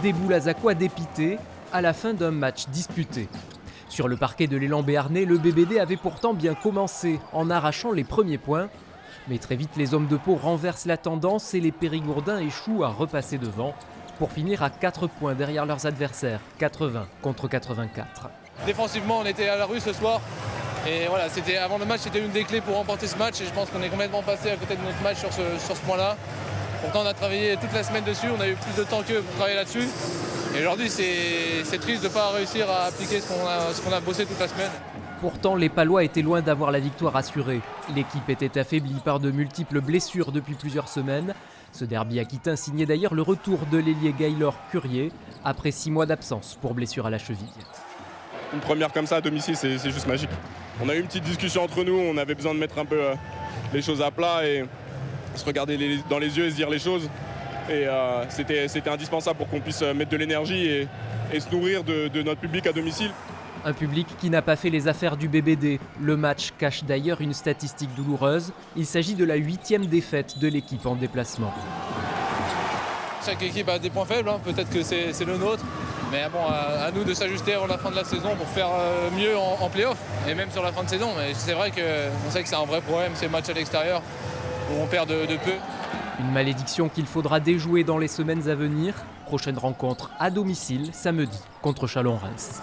déboule à Zakoua dépité à la fin d'un match disputé. Sur le parquet de l'élan béarnais, le BBD avait pourtant bien commencé en arrachant les premiers points. Mais très vite, les hommes de Pau renversent la tendance et les Périgourdins échouent à repasser devant pour finir à 4 points derrière leurs adversaires, 80 contre 84. Défensivement, on était à la rue ce soir. Et voilà, avant le match, c'était une des clés pour remporter ce match. Et je pense qu'on est complètement passé à côté de notre match sur ce point-là. Pourtant, on a travaillé toute la semaine dessus. On a eu plus de temps qu'eux pour travailler là-dessus. Et aujourd'hui, c'est triste de ne pas réussir à appliquer ce qu'on a bossé toute la semaine. Pourtant, les Palois étaient loin d'avoir la victoire assurée. L'équipe était affaiblie par de multiples blessures depuis plusieurs semaines. Ce derby aquitain signait d'ailleurs le retour de l'ailier Gaylor Curier après 6 mois d'absence pour blessure à la cheville. Une première comme ça à domicile, c'est juste magique. On a eu une petite discussion entre nous, on avait besoin de mettre un peu les choses à plat et se regarder dans les yeux et se dire les choses. Et c'était indispensable pour qu'on puisse mettre de l'énergie et se nourrir de notre public à domicile. Un public qui n'a pas fait les affaires du BBD. Le match cache d'ailleurs une statistique douloureuse. Il s'agit de la 8e défaite de l'équipe en déplacement. Chaque équipe a des points faibles, hein. Peut-être que c'est le nôtre. Mais bon, à nous de s'ajuster avant la fin de la saison pour faire mieux en play-off et même sur la fin de saison. Mais c'est vrai qu'on sait que c'est un vrai problème ces matchs à l'extérieur où on perd de peu. Une malédiction qu'il faudra déjouer dans les semaines à venir. Prochaine rencontre à domicile samedi contre Chalon-Reims.